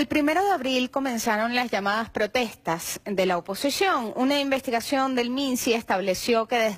El 1 de abril comenzaron las llamadas protestas de la oposición. Una investigación del MINSI estableció que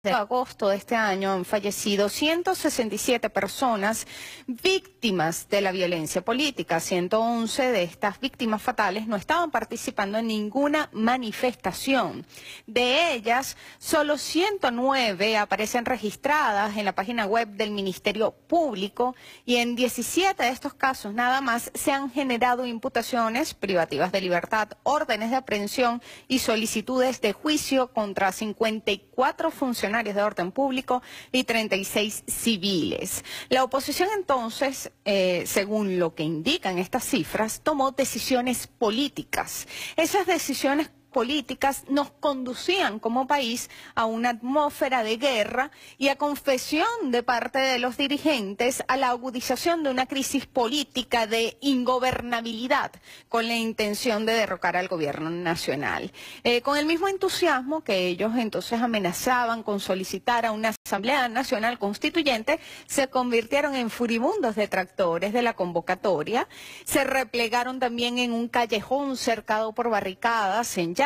desde agosto de este año han fallecido 167 personas víctimas de la violencia política. 111 de estas víctimas fatales no estaban participando en ninguna manifestación. De ellas, solo 109 aparecen registradas en la página web del Ministerio Público y en 17 de estos casos nada más se han generado imputaciones privativas de libertad, órdenes de aprehensión y solicitudes de juicio contra 54 funcionarios de orden público y 36 civiles. La oposición entonces, según lo que indican estas cifras, tomó decisiones políticas. Esas decisiones políticas nos conducían como país a una atmósfera de guerra y a confesión de parte de los dirigentes a la agudización de una crisis política de ingobernabilidad con la intención de derrocar al gobierno nacional. Con el mismo entusiasmo que ellos entonces amenazaban con solicitar a una Asamblea Nacional Constituyente, se convirtieron en furibundos detractores de la convocatoria, se replegaron también en un callejón cercado por barricadas en llamas.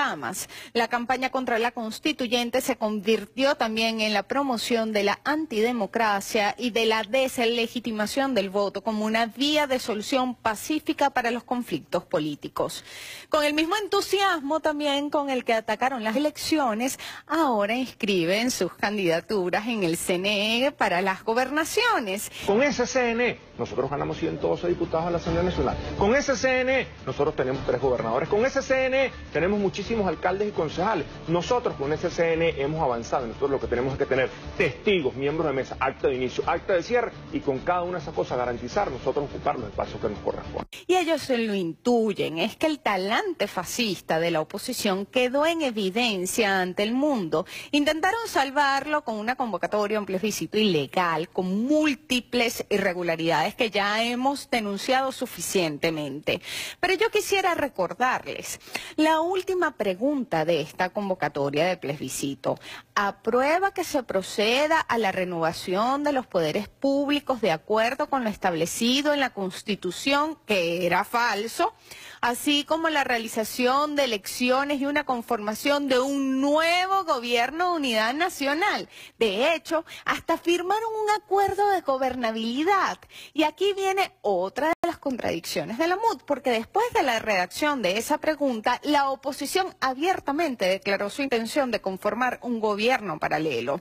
La campaña contra la constituyente se convirtió también en la promoción de la antidemocracia y de la deslegitimación del voto como una vía de solución pacífica para los conflictos políticos. Con el mismo entusiasmo también con el que atacaron las elecciones, ahora inscriben sus candidaturas en el CNE para las gobernaciones. Con ese CNE nosotros ganamos 112 diputados a la Asamblea Nacional. Con ese CNE nosotros tenemos 3 gobernadores. Con ese CNE tenemos muchísimos alcaldes y concejales. Nosotros con ese CNE hemos avanzado. Nosotros lo que tenemos es que tener testigos, miembros de mesa, acta de inicio, acta de cierre y con cada una de esas cosas garantizar nosotros ocupar los espacios que nos corresponden. Y ellos se lo intuyen, es que el talante fascista de la oposición quedó en evidencia ante el mundo. Intentaron salvarlo con una convocatoria, un plebiscito ilegal, con múltiples irregularidades que ya hemos denunciado suficientemente. Pero yo quisiera recordarles la última pregunta de esta convocatoria de plebiscito. ¿Aprueba que se proceda a la renovación de los poderes públicos de acuerdo con lo establecido en la Constitución, que era falso, así como la realización de elecciones y una conformación de un nuevo gobierno de unidad nacional? De hecho, hasta firmaron un acuerdo de gobernabilidad. Y aquí viene otra de las contradicciones de la MUD, porque después de la redacción de esa pregunta, la oposición abiertamente declaró su intención de conformar un gobierno paralelo.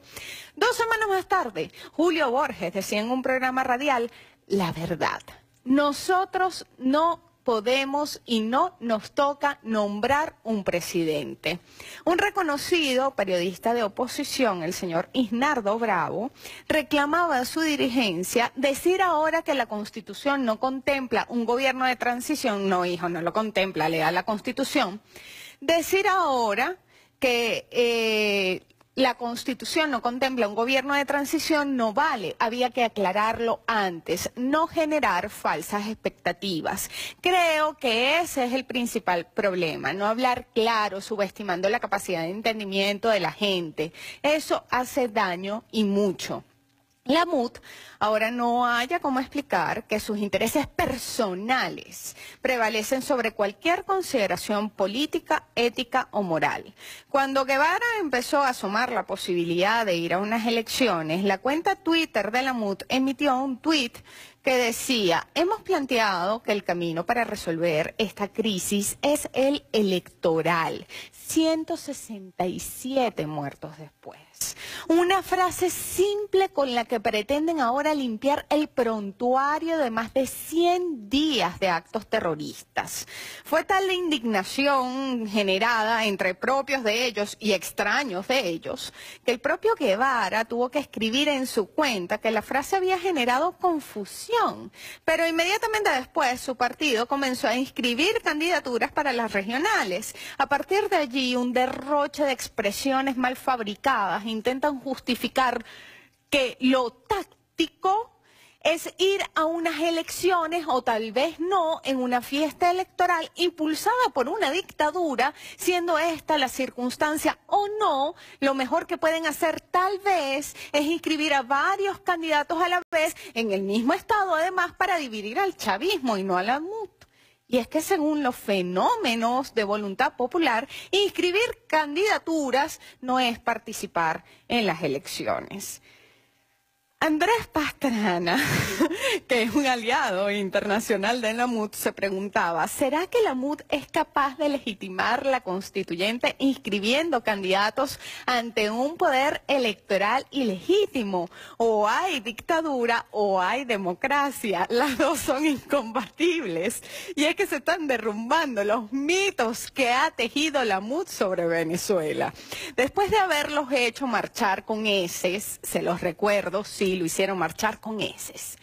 2 semanas más tarde, Julio Borges decía en un programa radial: la verdad, nosotros no podemos y no nos toca nombrar un presidente. Un reconocido periodista de oposición, el señor Isnardo Bravo, reclamaba a su dirigencia decir ahora que la Constitución no contempla un gobierno de transición. No, hijo, no lo contempla, lea la Constitución. Decir ahora que la Constitución no contempla un gobierno de transición no vale, había que aclararlo antes, no generar falsas expectativas. Creo que ese es el principal problema, no hablar claro, subestimando la capacidad de entendimiento de la gente. Eso hace daño y mucho. La MUD ahora no haya cómo explicar que sus intereses personales prevalecen sobre cualquier consideración política, ética o moral. Cuando Guevara empezó a asomar la posibilidad de ir a unas elecciones, la cuenta Twitter de la MUD emitió un tuit que decía: hemos planteado que el camino para resolver esta crisis es el electoral. 167 muertos después. Una frase simple con la que pretenden ahora limpiar el prontuario de más de 100 días de actos terroristas. Fue tal la indignación generada entre propios de ellos y extraños de ellos, que el propio Guevara tuvo que escribir en su cuenta que la frase había generado confusión. Pero inmediatamente después su partido comenzó a inscribir candidaturas para las regionales. A partir de allí, un derroche de expresiones mal fabricadas intentan justificar que lo táctico es ir a unas elecciones o tal vez no en una fiesta electoral impulsada por una dictadura, siendo esta la circunstancia o no, lo mejor que pueden hacer tal vez es inscribir a varios candidatos a la vez en el mismo estado, además para dividir al chavismo y no a la MUD. Y es que según los fenómenos de voluntad popular, inscribir candidaturas no es participar en las elecciones. Andrés Pastrana, que es un aliado internacional de la MUD, se preguntaba, ¿será que la MUD es capaz de legitimar la constituyente inscribiendo candidatos ante un poder electoral ilegítimo? O hay dictadura o hay democracia, las dos son incompatibles. Y es que se están derrumbando los mitos que ha tejido la MUD sobre Venezuela. Después de haberlos hecho marchar con heces, se los recuerdo, sí, lo hicieron marchar con heces.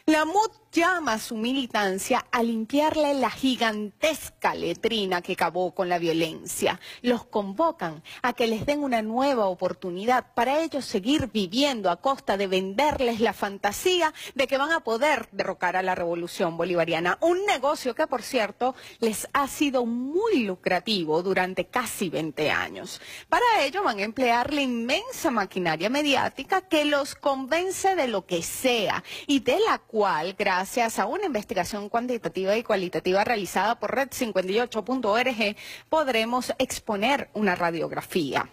La MUD llama a su militancia a limpiarle la gigantesca letrina que acabó con la violencia. Los convocan a que les den una nueva oportunidad para ellos seguir viviendo a costa de venderles la fantasía de que van a poder derrocar a la revolución bolivariana. Un negocio que, por cierto, les ha sido muy lucrativo durante casi 20 años. Para ello van a emplear la inmensa maquinaria mediática que los convence de lo que sea y de la cual, gracias a una investigación cuantitativa y cualitativa realizada por Red58.org, podremos exponer una radiografía.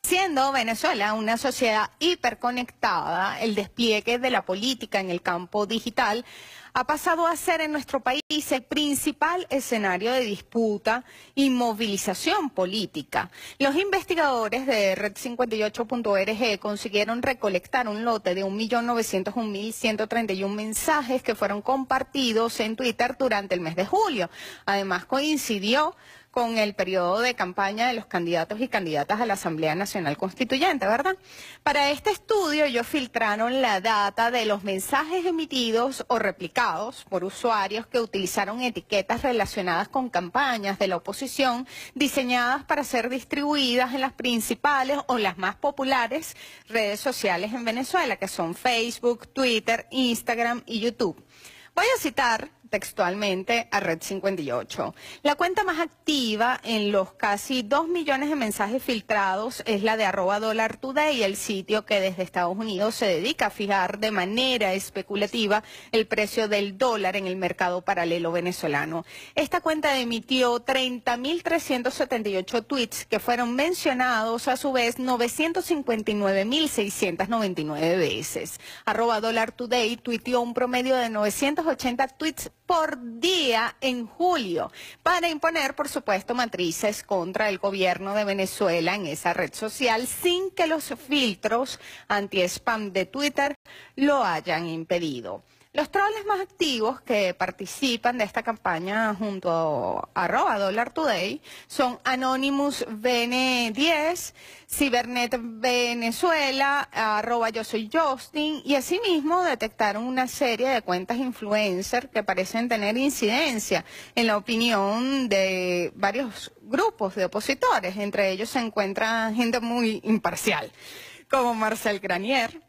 Siendo Venezuela una sociedad hiperconectada, el despliegue de la política en el campo digital ha pasado a ser en nuestro país el principal escenario de disputa y movilización política. Los investigadores de Red58.org consiguieron recolectar un lote de 1.901.131 mensajes que fueron compartidos en Twitter durante el mes de julio. Además, coincidió con el periodo de campaña de los candidatos y candidatas a la Asamblea Nacional Constituyente, ¿verdad? Para este estudio ellos filtraron la data de los mensajes emitidos o replicados por usuarios que utilizaron etiquetas relacionadas con campañas de la oposición diseñadas para ser distribuidas en las principales o las más populares redes sociales en Venezuela, que son Facebook, Twitter, Instagram y YouTube. Voy a citar textualmente a Red58. La cuenta más activa en los casi 2 millones de mensajes filtrados es la de @DollarToday, el sitio que desde Estados Unidos se dedica a fijar de manera especulativa el precio del dólar en el mercado paralelo venezolano. Esta cuenta emitió 30.378 tweets que fueron mencionados a su vez 959.699 veces. @DollarToday tuiteó un promedio de 980 tweets por día en julio para imponer, por supuesto, matrices contra el gobierno de Venezuela en esa red social sin que los filtros anti-spam de Twitter lo hayan impedido. Los troles más activos que participan de esta campaña junto a @DollarToday son Anonymous VN10, Cibernet Venezuela, @Yo Soy Justin, y asimismo detectaron una serie de cuentas influencer que parecen tener incidencia en la opinión de varios grupos de opositores. Entre ellos se encuentra gente muy imparcial, como Marcel Granier,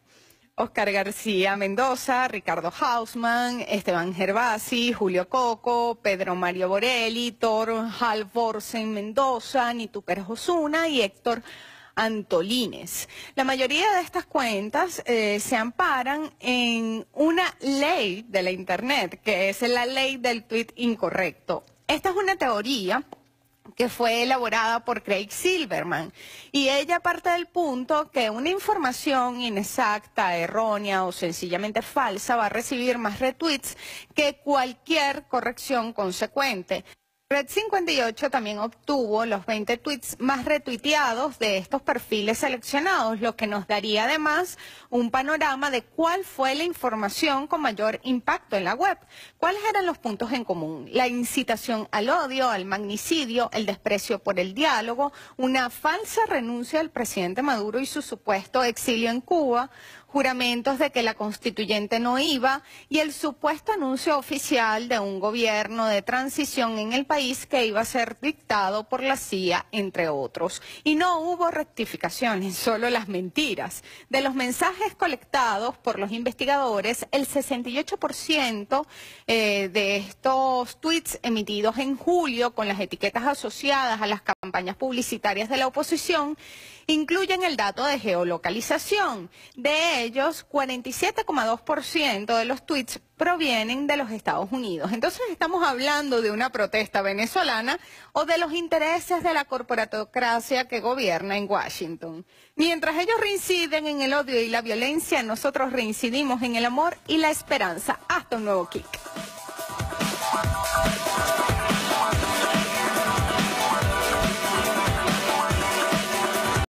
Oscar García Mendoza, Ricardo Hausmann, Esteban Gervasi, Julio Coco, Pedro Mario Borelli, Thor Halvorsen Mendoza, Nituper Osuna y Héctor Antolines. La mayoría de estas cuentas se amparan en una ley de la Internet, que es la ley del tuit incorrecto. Esta es una teoría que fue elaborada por Craig Silverman, y ella parte del punto que una información inexacta, errónea o sencillamente falsa va a recibir más retweets que cualquier corrección consecuente. Red58 también obtuvo los 20 tweets más retuiteados de estos perfiles seleccionados, lo que nos daría además un panorama de cuál fue la información con mayor impacto en la web. ¿Cuáles eran los puntos en común? La incitación al odio, al magnicidio, el desprecio por el diálogo, una falsa renuncia del presidente Maduro y su supuesto exilio en Cuba, juramentos de que la constituyente no iba y el supuesto anuncio oficial de un gobierno de transición en el país que iba a ser dictado por la CIA, entre otros. Y no hubo rectificaciones, solo las mentiras. De los mensajes colectados por los investigadores, el 68% de estos tweets emitidos en julio con las etiquetas asociadas a las campañas publicitarias de la oposición incluyen el dato de geolocalización. De ellos, 47,2% de los tweets provienen de los Estados Unidos. Entonces estamos hablando de una protesta venezolana o de los intereses de la corporatocracia que gobierna en Washington. Mientras ellos reinciden en el odio y la violencia, nosotros reincidimos en el amor y la esperanza. Hasta un nuevo kick.